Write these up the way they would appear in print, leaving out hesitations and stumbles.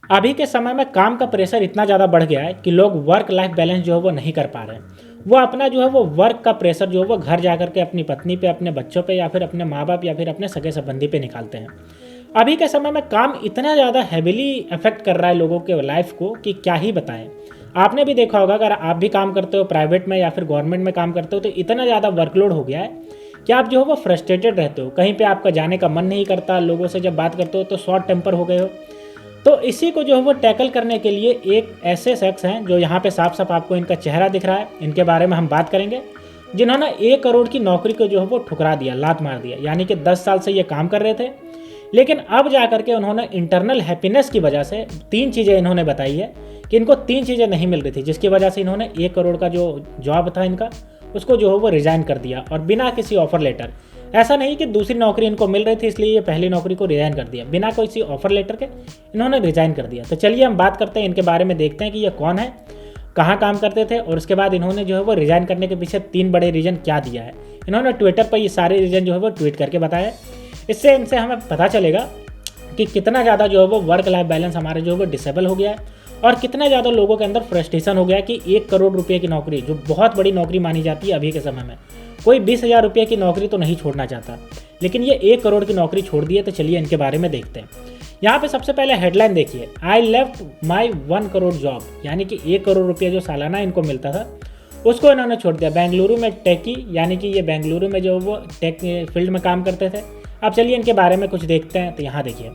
अभी के समय में काम का प्रेशर इतना ज़्यादा बढ़ गया है कि लोग वर्क लाइफ बैलेंस जो है वो नहीं कर पा रहे हैं। वो अपना जो है वो वर्क का प्रेशर जो है वो घर जा करके अपनी पत्नी पे, अपने बच्चों पे, या फिर अपने माँ बाप, या फिर अपने सगे संबंधी पे निकालते हैं। अभी के समय में काम इतना ज़्यादा हैविली अफेक्ट कर रहा है लोगों के लाइफ को कि क्या ही बताएं। आपने भी देखा होगा, अगर आप भी काम करते हो प्राइवेट में या फिर गवर्नमेंट में काम करते हो, तो इतना ज़्यादा वर्कलोड हो गया है कि आप जो है वो फ्रस्ट्रेटेड रहते हो। कहीं पे आपका जाने का मन नहीं करता, लोगों से जब बात करते हो तो शॉर्ट टेम्पर हो गए हो। तो इसी को जो है वो टैकल करने के लिए एक ऐसे शख्स हैं जो यहाँ पे साफ साफ आपको इनका चेहरा दिख रहा है, इनके बारे में हम बात करेंगे, जिन्होंने 1 करोड़ की नौकरी को जो है वो ठुकरा दिया, लात मार दिया। यानी कि 10 साल से ये काम कर रहे थे, लेकिन अब जा करके उन्होंने इंटरनल हैप्पीनेस की वजह से 3 चीज़ें इन्होंने बताई है कि इनको 3 चीज़ें नहीं मिल रही थी, जिसकी वजह से इन्होंने 1 करोड़ का जो जॉब था इनका, उसको जो है वो रिज़ाइन कर दिया, और बिना किसी ऑफर लेटर। ऐसा नहीं कि दूसरी नौकरी इनको मिल रही थी इसलिए ये पहली नौकरी को रिज़ाइन कर दिया, बिना किसी ऑफर लेटर के इन्होंने रिज़ाइन कर दिया। तो चलिए हम बात करते हैं इनके बारे में, देखते हैं कि ये कौन है, कहाँ काम करते थे, और उसके बाद इन्होंने जो है वो रिज़ाइन करने के पीछे 3 बड़े रीज़न क्या दिया है। इन्होंने ट्विटर पर ये सारे रीज़न जो है वो ट्वीट करके बताया। इससे इनसे हमें पता चलेगा कि कितना ज़्यादा जो है वो वर्क लाइफ बैलेंस हमारे जो है वो डिसेबल हो गया है, और कितना ज़्यादा लोगों के अंदर फ्रस्ट्रेशन हो गया कि 1 करोड़ रुपये की नौकरी, जो बहुत बड़ी नौकरी मानी जाती है अभी के समय में, कोई 20,000 रुपये की नौकरी तो नहीं छोड़ना चाहता, लेकिन ये 1 करोड़ की नौकरी छोड़ दी है। तो चलिए इनके बारे में देखते हैं। यहाँ पे सबसे पहले हेडलाइन देखिए, I left my 1 crore job, यानी कि 1 करोड़ रुपये जो सालाना इनको मिलता था उसको इन्होंने छोड़ दिया। बेंगलुरु में टेकी, यानी कि ये बेंगलुरु में जो वो टेक फील्ड में काम करते थे। अब चलिए इनके बारे में कुछ देखते हैं। तो यहाँ देखिए,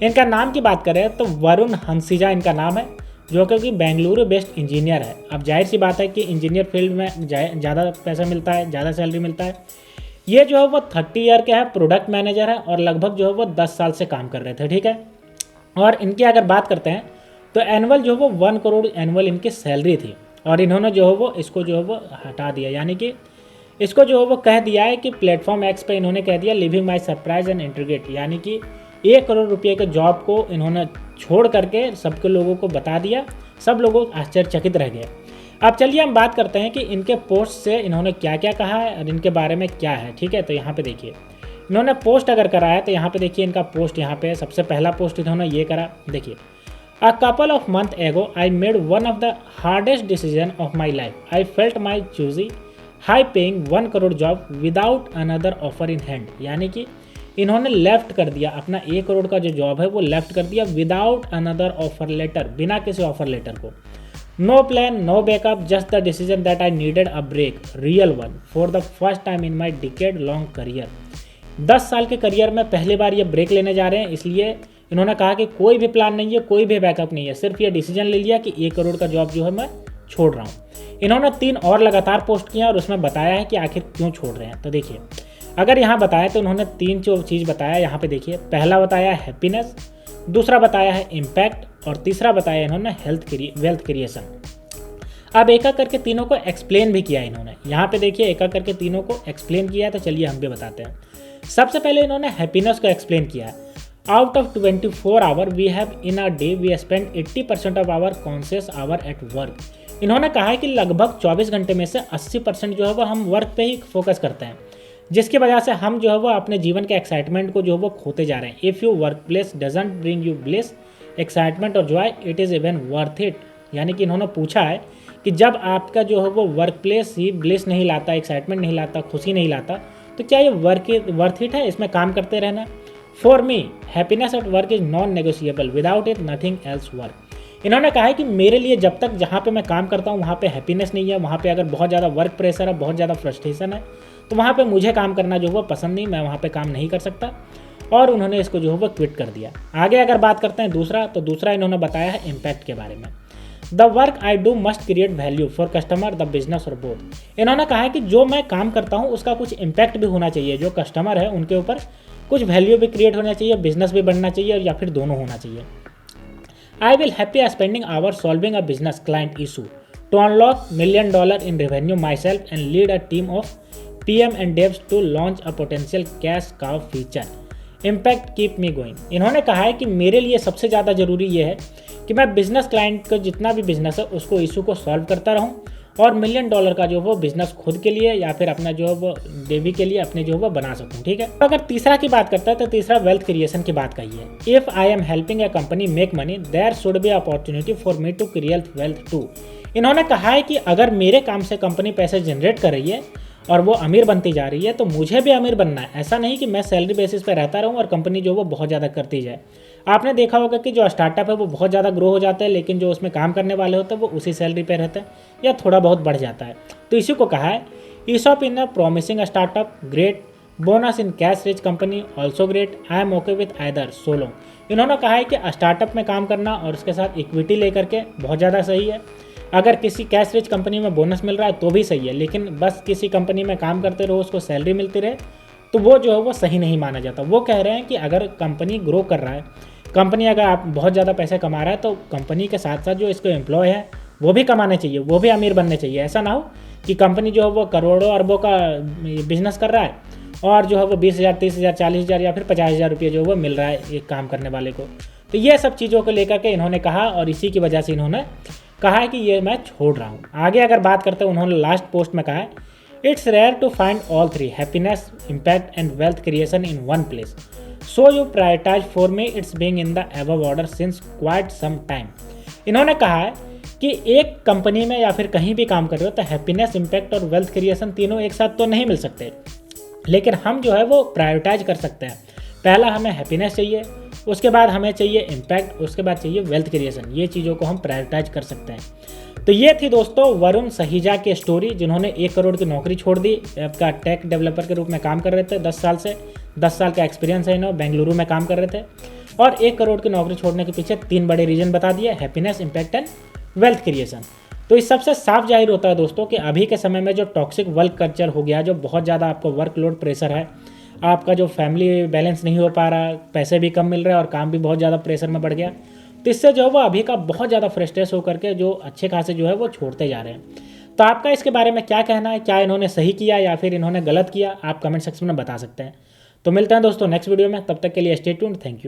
इनका नाम की बात करें तो वरुण हंसिजा इनका नाम है, जो कि बेंगलुरु बेस्ड इंजीनियर है। अब जाहिर सी बात है कि इंजीनियर फील्ड में ज़्यादा पैसा मिलता है, ज़्यादा सैलरी मिलता है। ये जो है वो 30 ईयर के है, प्रोडक्ट मैनेजर है, और लगभग जो है वो 10 साल से काम कर रहे थे, ठीक है। और इनकी अगर बात करते हैं तो एनुअल जो है वो 1 करोड़ एनुअल इनकी सैलरी थी, और इन्होंने जो है वो इसको जो है वो हटा दिया, यानी कि इसको जो है वो कह दिया है कि प्लेटफॉर्म एक्स पे इन्होंने कह दिया living my surprise and integrate, यानी कि 1 करोड़ रुपये के जॉब को इन्होंने छोड़ करके सबके लोगों को बता दिया। सब लोग आश्चर्यचकित रह गए। अब चलिए हम बात करते हैं कि इनके पोस्ट से इन्होंने क्या क्या कहा है और इनके बारे में क्या है, ठीक है। तो यहाँ पे देखिए, इन्होंने पोस्ट अगर करा है तो यहाँ पे देखिए इनका पोस्ट, यहाँ पे सबसे पहला पोस्ट इन्होंने ये करा, देखिए, अ कपल ऑफ मंथ एगो I made one of the hardest decision of my life. I felt my choosy high paying 1 crore job without another offer in hand, यानी कि इन्होंने लेफ्ट कर दिया अपना 1 करोड़ का जो जॉब है वो लेफ्ट कर दिया विदाउट अनदर ऑफर लेटर, बिना किसी ऑफर लेटर को। No plan, no backup, just the decision that I needed a break, real one, for the first time in my decade long career. 10 साल के career में पहली बार ये ब्रेक लेने जा रहे हैं, इसलिए इन्होंने कहा कि कोई भी प्लान नहीं है, कोई भी बैकअप नहीं है, सिर्फ ये डिसीजन ले लिया कि 1 करोड़ का जॉब जो है मैं छोड़ रहा हूँ। इन्होंने 3 और लगातार पोस्ट किया और उसमें बताया है कि आखिर क्यों छोड़ रहे हैं। तो देखिए, अगर यहाँ बताया तो उन्होंने 3 जो चीज़ बताया, यहाँ पे देखिए, पहला बताया हैप्पीनेस, दूसरा बताया है इम्पैक्ट, और तीसरा बताया इन्होंने वेल्थ क्रिएशन। अब एक एक करके तीनों को एक्सप्लेन भी किया इन्होंने, यहाँ पे देखिए एक एक करके तीनों को एक्सप्लेन किया है। तो चलिए हम भी बताते हैं। सबसे पहले इन्होंने हैप्पीनेस को एक्सप्लेन किया है। Out of 24 hour we have in a day we spend 80% of hour conscious hour at work. इन्होंने कहा है कि लगभग 24 घंटे में से 80% जो है वो हम वर्क पे ही फोकस करते हैं, जिसकी वजह से हम जो है वो अपने जीवन के एक्साइटमेंट को जो है वो खोते जा रहे हैं। If you work place doesn't bring you bliss, excitement और joy, it is even worth it. यानी कि इन्होंने पूछा है कि जब आपका जो है वो वर्क प्लेस ही ब्लिस नहीं लाता, एक्साइटमेंट नहीं लाता, खुशी नहीं लाता, तो क्या ये वर्थ इट है इसमें काम करते रहना। For me happiness at work is non negotiable, without it nothing else work. इन्होंने कहा है कि मेरे लिए जब तक जहाँ पे मैं काम करता हूँ वहाँ पे हैप्पीनेस नहीं है, वहाँ पे अगर बहुत ज़्यादा वर्क प्रेशर है, बहुत ज़्यादा फ्रस्ट्रेशन है, तो वहाँ पे मुझे काम करना जो वो पसंद नहीं, मैं वहाँ पे काम नहीं कर सकता, और उन्होंने इसको जो है वो क्विट कर दिया। आगे अगर बात करते हैं दूसरा, तो दूसरा इन्होंने बताया है इम्पैक्ट के बारे में। The work I do must create value for customer, the business और बोथ। इन्होंने कहा है कि जो मैं काम करता हूँ उसका कुछ इम्पैक्ट भी होना चाहिए, जो कस्टमर है उनके ऊपर कुछ वैल्यू भी क्रिएट होना चाहिए, बिजनेस भी बढ़ना चाहिए, या फिर दोनों होना चाहिए। I will happy spending hour solving a business client issue to unlock $1 million in revenue myself and lead a team of PM and devs to launch a potential cash cow feature. Impact keep me going. इन्होंने कहा है कि मेरे लिए सबसे ज़्यादा ज़रूरी ये है कि मैं बिजनेस क्लाइंट का जितना भी बिजनेस है उसको इशू को सॉल्व करता रहूं और $1 मिलियन का जो है वो बिजनेस खुद के लिए या फिर अपना जो है वो बेबी के लिए अपने जो है वो बना सकूं। ठीक है, तो अगर तीसरा की बात करता है तो तीसरा वेल्थ क्रिएशन की बात कही है। If I am helping a company make money there should be opportunity for me to create wealth too. इन्होंने कहा है कि अगर मेरे काम से कंपनी पैसे जनरेट कर रही है और वो अमीर बनती जा रही है तो मुझे भी अमीर बनना है। ऐसा नहीं कि मैं सैलरी बेसिस पे रहता रहूं और कंपनी जो वो बहुत ज़्यादा करती जाए। आपने देखा होगा कि जो स्टार्टअप है वो बहुत ज़्यादा ग्रो हो जाता है, लेकिन जो उसमें काम करने वाले होते हैं वो उसी सैलरी पे रहते हैं या थोड़ा बहुत बढ़ जाता है। तो इसी को कहा है ESOP in a promising startup great, bonus in cash rich company also great, I am okay with either solo. इन्होंने कहा है कि स्टार्टअप में काम करना और उसके साथ इक्विटी लेकर के बहुत ज़्यादा सही है। अगर किसी कैश रिच कंपनी में बोनस मिल रहा है तो भी सही है, लेकिन बस किसी कंपनी में काम करते रहो उसको सैलरी मिलती रहे तो वो जो है वो सही नहीं माना जाता। वो कह रहे हैं कि अगर कंपनी ग्रो कर रहा है, कंपनी अगर आप बहुत ज़्यादा पैसे कमा रहा है तो कंपनी के साथ साथ जो इसको एम्प्लॉय है वो भी कमाने चाहिए, वो भी अमीर बनने चाहिए। ऐसा ना हो कि कंपनी जो है वो करोड़ों अरबों का बिजनेस कर रहा है और जो है वो 20,000 30,000 40,000 या फिर 50,000 रुपये जो है वो मिल रहा है एक काम करने वाले को। तो ये सब चीज़ों को लेकर के इन्होंने कहा और इसी की वजह से इन्होंने कहा है कि ये मैं छोड़ रहा हूँ। आगे अगर बात करते हैं, उन्होंने लास्ट पोस्ट में कहा है it's rare to find all three happiness, impact and wealth creation in one place, so you prioritize for me it's being in the above order since quite some time. इन्होंने कहा है कि एक company में या फिर कहीं भी काम कर रहे हो तो हैप्पीनेस, इम्पैक्ट और वेल्थ क्रिएशन तीनों एक साथ तो नहीं मिल सकते, लेकिन हम जो है वो प्रायोरिटाइज कर सकते हैं। पहला हमें हैप्पीनेस चाहिए, उसके बाद हमें चाहिए इम्पैक्ट, उसके बाद चाहिए वेल्थ क्रिएशन। ये चीज़ों को हम प्रायोरिटाइज कर सकते हैं। तो ये थी दोस्तों वरुण सहीजा की स्टोरी, जिन्होंने 1 करोड़ की नौकरी छोड़ दी। आपका टेक डेवलपर के रूप में काम कर रहे थे 10 साल से, 10 साल का एक्सपीरियंस है इन्होंने, बेंगलुरु में काम कर रहे थे और 1 करोड़ की नौकरी छोड़ने के पीछे 3 बड़े रीजन बता दिए, happiness, impact and wealth creation. तो इस सबसे साफ जाहिर होता है दोस्तों कि अभी के समय में जो टॉक्सिक वर्क कल्चर हो गया, जो बहुत ज़्यादा आपको वर्कलोड प्रेशर है, आपका जो फैमिली बैलेंस नहीं हो पा रहा, पैसे भी कम मिल रहे हैं और काम भी बहुत ज़्यादा प्रेशर में बढ़ गया, तो इससे जो है वो अभी का बहुत ज़्यादा फ्रस्ट्रेस होकर के जो अच्छे खासे जो है वो छोड़ते जा रहे हैं। तो आपका इसके बारे में क्या कहना है? क्या इन्होंने सही किया या फिर इन्होंने गलत किया? आप कमेंट सेक्शन में बता सकते हैं। तो मिलते हैं दोस्तों नेक्स्ट वीडियो में, तब तक के लिए स्टे ट्यून्ड, थैंक यू।